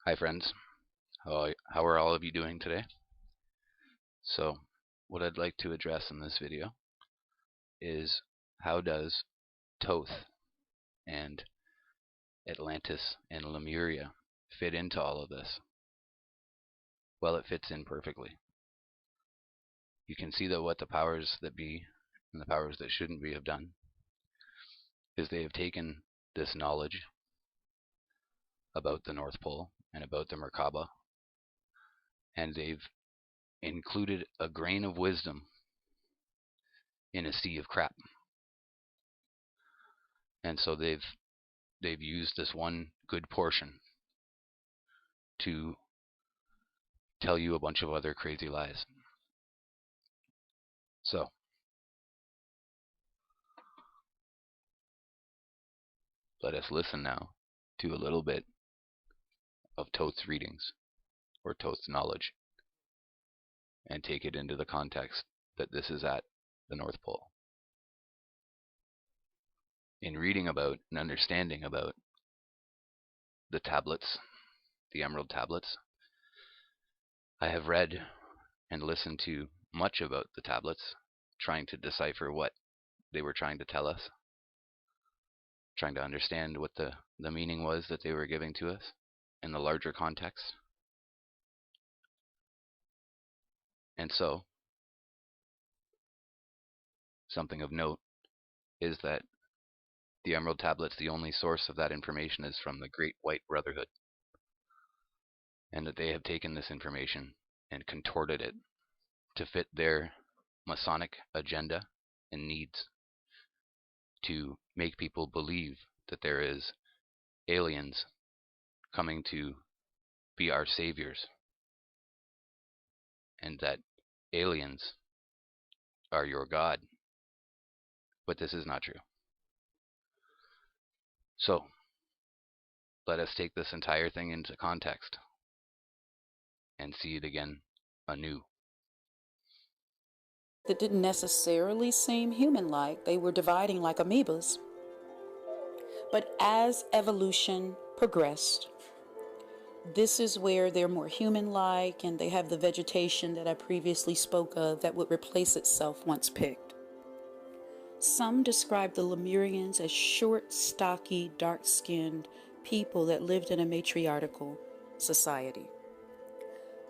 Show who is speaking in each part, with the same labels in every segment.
Speaker 1: Hi friends, how are all of you doing today? So what I'd like to address in this video is how does Thoth and Atlantis and Lemuria fit into all of this? Well, it fits in perfectly. You can see that what the powers that be and the powers that shouldn't be have done is they have taken this knowledge about the North Pole and about the Merkaba, and they've included a grain of wisdom in a sea of crap. And so they've used this one good portion to tell you a bunch of other crazy lies. So let us listen now to a little bit of Thoth's readings or Thoth's knowledge and take it into the context that this is at the North Pole. In reading about and understanding about the tablets, the emerald tablets, I have read and listened to much about the tablets, trying to decipher what they were trying to tell us, trying to understand what the meaning was that they were giving to us in the larger context. And so, something of note is that the Emerald Tablets, the only source of that information is from the Great White Brotherhood, and that they have taken this information and contorted it to fit their Masonic agenda and needs to make people believe that there is aliens coming to be our saviors, and that aliens are your God. But this is not true. So let us take this entire thing into context and see it again anew.
Speaker 2: That didn't necessarily seem human-like. They were dividing like amoebas. But as evolution progressed, this is where they're more human-like, and they have the vegetation that I previously spoke of that would replace itself once picked. Some describe the Lemurians as short, stocky, dark-skinned people that lived in a matriarchal society.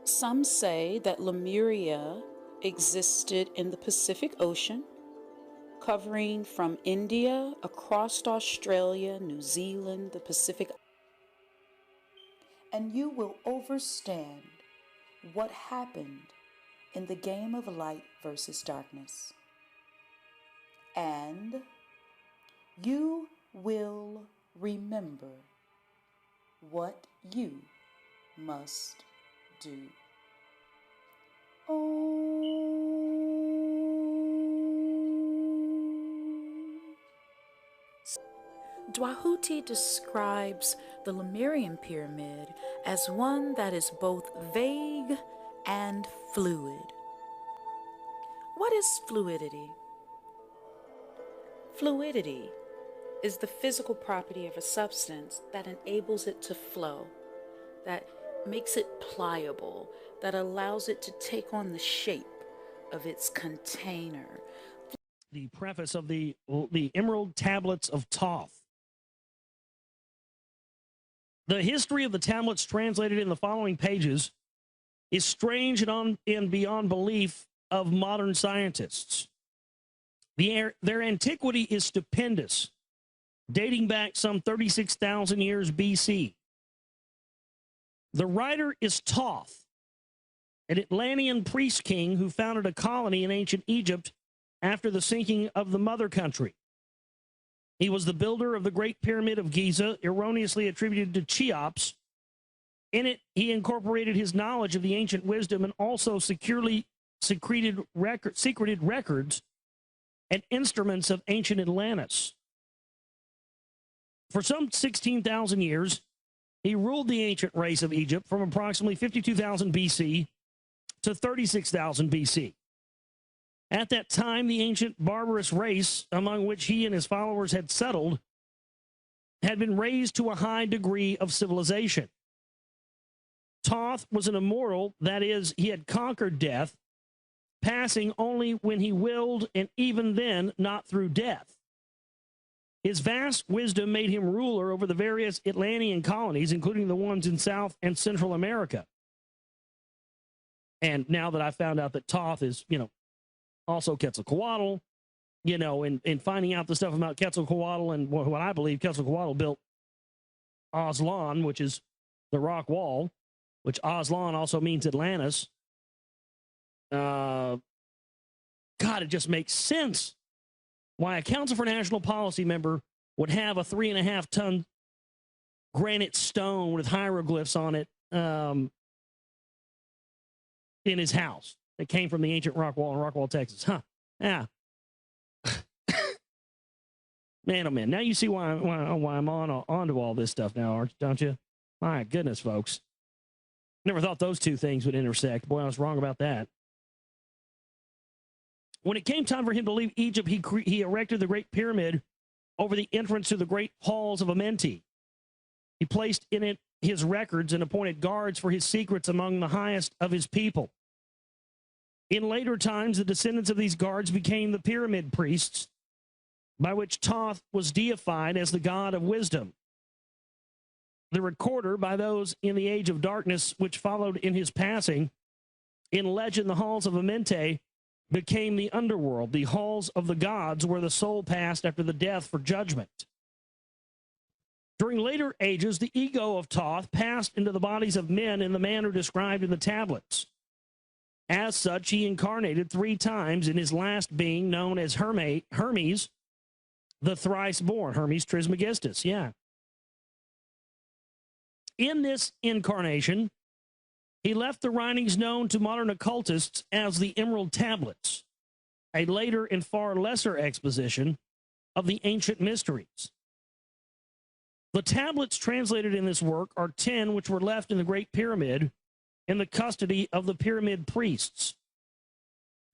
Speaker 2: Some say that Lemuria existed in the Pacific Ocean, covering from India across Australia, New Zealand, the Pacific. And you will understand what happened in the game of light versus darkness. And you will remember what you must do. Dwahuti describes the Lemurian pyramid as one that is both vague and fluid. What is fluidity? Fluidity is the physical property of a substance that enables it to flow, that makes it pliable, that allows it to take on the shape of its container.
Speaker 3: The preface of the Emerald Tablets of Thoth. The history of the tablets translated in the following pages is strange and beyond belief of modern scientists. Their antiquity is stupendous, dating back some 36,000 years BC. The writer is Thoth, an Atlantean priest king who founded a colony in ancient Egypt after the sinking of the mother country. He was the builder of the Great Pyramid of Giza, erroneously attributed to Cheops. In it, he incorporated his knowledge of the ancient wisdom and also secreted records and instruments of ancient Atlantis. For some 16,000 years, he ruled the ancient race of Egypt from approximately 52,000 BC to 36,000 BC. At that time, the ancient barbarous race, among which he and his followers had settled, had been raised to a high degree of civilization. Thoth was an immortal, that is, he had conquered death, passing only when he willed, and even then not through death. His vast wisdom made him ruler over the various Atlantean colonies, including the ones in South and Central America. And now that I found out that Thoth is, also Quetzalcoatl, and finding out the stuff about Quetzalcoatl and what I believe Quetzalcoatl built Aslan, which is the rock wall, which Aslan also means Atlantis. God, it just makes sense why a Council for National Policy member would have a 3.5-ton granite stone with hieroglyphs on it in his house that came from the ancient rock wall in Rockwall, Texas. Huh. Yeah. Man, oh man. Now you see why I'm onto all this stuff now, don't you? My goodness, folks. Never thought those two things would intersect. Boy, I was wrong about that. When it came time for him to leave Egypt, he erected the Great Pyramid over the entrance to the great halls of AMENti. He placed in it his records and appointed guards for his secrets among the highest of his people. In later times, the descendants of these guards became the pyramid priests, by which Thoth was deified as the god of wisdom. The recorder by those in the age of darkness which followed in his passing. In legend, the halls of AMENti became the underworld, the halls of the gods where the soul passed after the death for judgment. During later ages, the ego of Thoth passed into the bodies of men in the manner described in the tablets. As such, he incarnated 3 times in his last being, known as Hermes, the thrice-born, Hermes Trismegistus, yeah. In this incarnation, he left the writings known to modern occultists as the Emerald Tablets, a later and far lesser exposition of the ancient mysteries. The tablets translated in this work are 10 which were left in the Great Pyramid in the custody of the pyramid priests.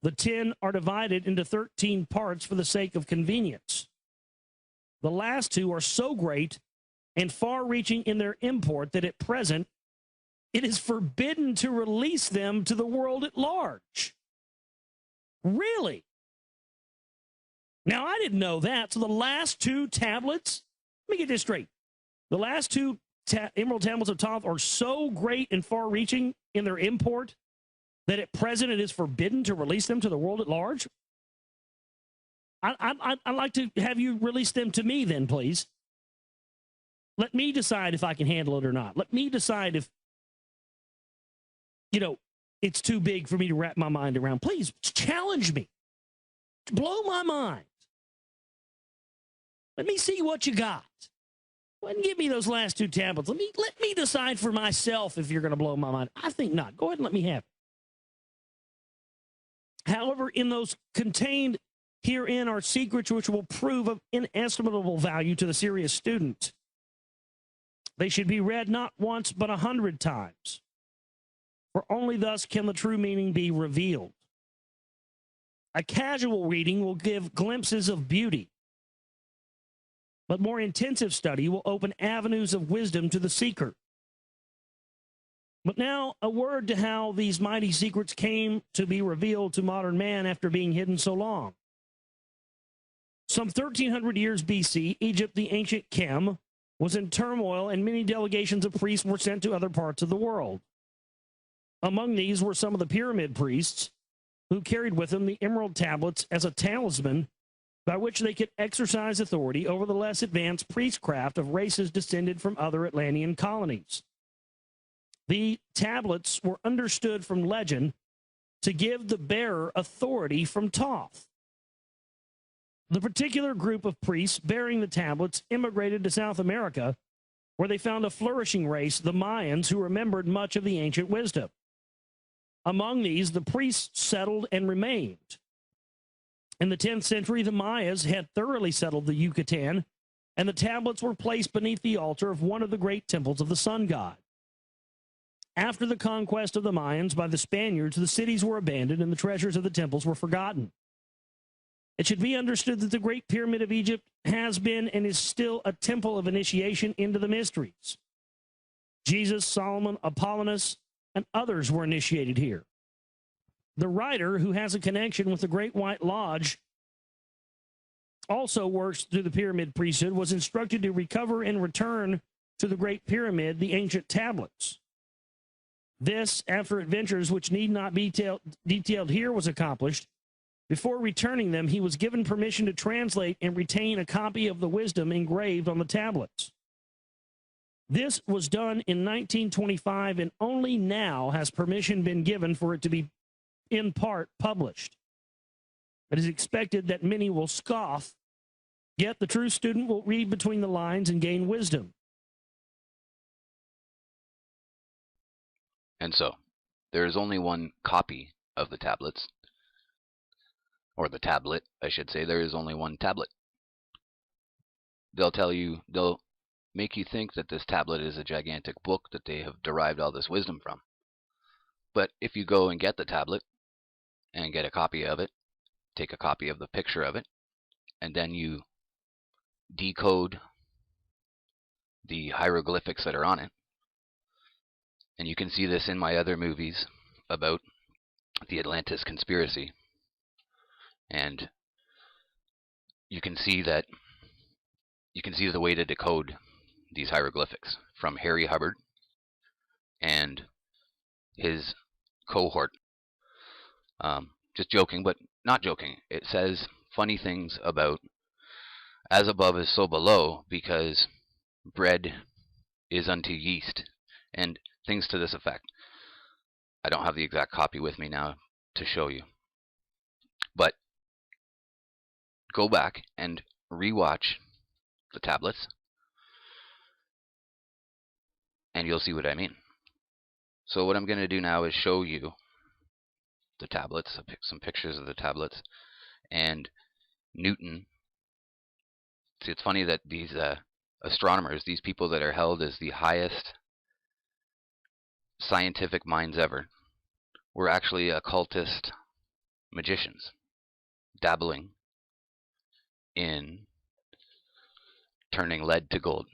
Speaker 3: The 10 are divided into 13 parts for the sake of convenience. The last 2 are so great and far-reaching in their import that at present it is forbidden to release them to the world at large. Really? Now, I didn't know that. So the last 2 tablets, let me get this straight. The last 2 Emerald Tablets of Thoth are so great and far-reaching in their import that at present it is forbidden to release them to the world at large? I'd like to have you release them to me then, please. Let me decide if I can handle it or not. Let me decide if, it's too big for me to wrap my mind around. Please challenge me. Blow my mind. Let me see what you got. Go ahead and give me those last 2 tablets. Let me decide for myself if you're going to blow my mind. I think not. Go ahead and let me have it. However, in those contained herein are secrets which will prove of inestimable value to the serious student. They should be read not once but 100 times, for only thus can the true meaning be revealed. A casual reading will give glimpses of beauty, but more intensive study will open avenues of wisdom to the seeker. But now, a word to how these mighty secrets came to be revealed to modern man after being hidden so long. Some 1,300 years BC, Egypt, the ancient Chem, was in turmoil, and many delegations of priests were sent to other parts of the world. Among these were some of the pyramid priests, who carried with them the emerald tablets as a talisman by which they could exercise authority over the less advanced priestcraft of races descended from other Atlantean colonies. The tablets were understood from legend to give the bearer authority from Thoth. The particular group of priests bearing the tablets immigrated to South America, where they found a flourishing race, the Mayans, who remembered much of the ancient wisdom. Among these, the priests settled and remained. In the 10th century, the Mayas had thoroughly settled the Yucatan, and the tablets were placed beneath the altar of one of the great temples of the sun god. After the conquest of the Mayans by the Spaniards, the cities were abandoned and the treasures of the temples were forgotten. It should be understood that the Great Pyramid of Egypt has been and is still a temple of initiation into the mysteries. Jesus, Solomon, Apollonius, and others were initiated here. The writer, who has a connection with the Great White Lodge, also works through the pyramid priesthood, was instructed to recover and return to the Great Pyramid the ancient tablets. This, after adventures which need not be detailed here, was accomplished. Before returning them, he was given permission to translate and retain a copy of the wisdom engraved on the tablets. This was done in 1925, and only now has permission been given for it to be, in part, published. It is expected that many will scoff, yet the true student will read between the lines and gain wisdom.
Speaker 1: And so, there is only one copy of the tablets, or the tablet, I should say. There is only one tablet. They'll make you think that this tablet is a gigantic book that they have derived all this wisdom from. But if you go and get the tablet and get a copy of it, take a copy of the picture of it, and then you decode the hieroglyphics that are on it, and you can see this in my other movies about the Atlantis conspiracy, and you can see the way to decode these hieroglyphics from Harry Hubbard and his cohort. Just joking, but not joking. It says funny things about as above is so below, because bread is unto yeast, and things to this effect. I don't have the exact copy with me now to show you, but go back and rewatch the tablets and you'll see what I mean. So what I'm going to do now is show you the tablets, some pictures of the tablets, and Newton. See, it's funny that these astronomers, these people that are held as the highest scientific minds ever, were actually occultist magicians, dabbling in turning lead to gold.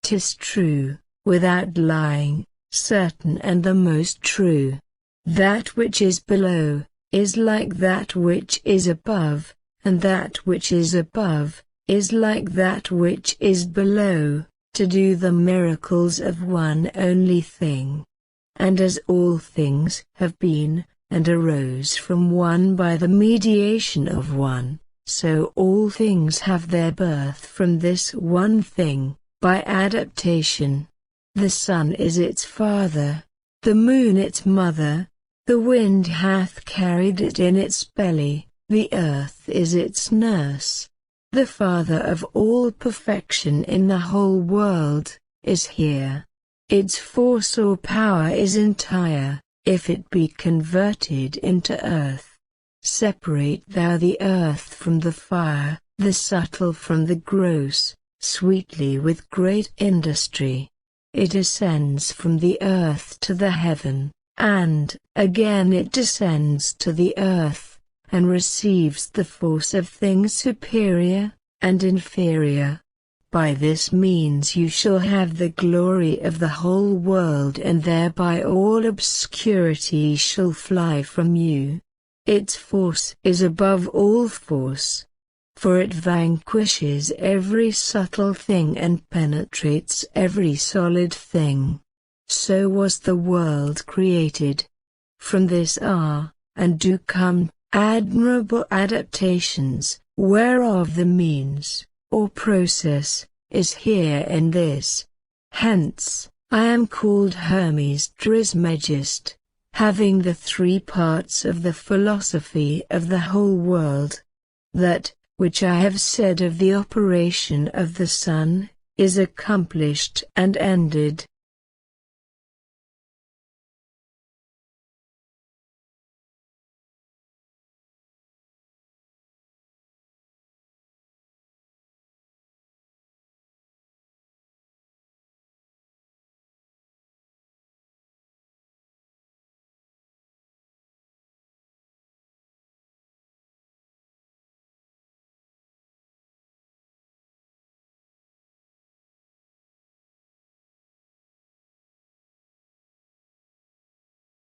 Speaker 4: "'Tis true, without lying, certain and the most true. That which is below, is like that which is above, and that which is above, is like that which is below, to do the miracles of one only thing. And as all things have been, and arose from one by the mediation of one, so all things have their birth from this one thing, by adaptation. The sun is its father, the moon its mother, the wind hath carried it in its belly, the earth is its nurse. The father of all perfection in the whole world is here. Its force or power is entire, if it be converted into earth. Separate thou the earth from the fire, the subtle from the gross, sweetly with great industry. It ascends from the earth to the heaven, and again it descends to the earth, and receives the force of things superior and inferior. By this means you shall have the glory of the whole world, and thereby all obscurity shall fly from you. Its force is above all force, for it vanquishes every subtle thing and penetrates every solid thing. So was the world created. From this are, and do come, admirable adaptations, whereof the means, or process, is here in this. Hence, I am called Hermes Trismegist, having the three parts of the philosophy of the whole world. That which I have said of the operation of the sun, is accomplished and ended.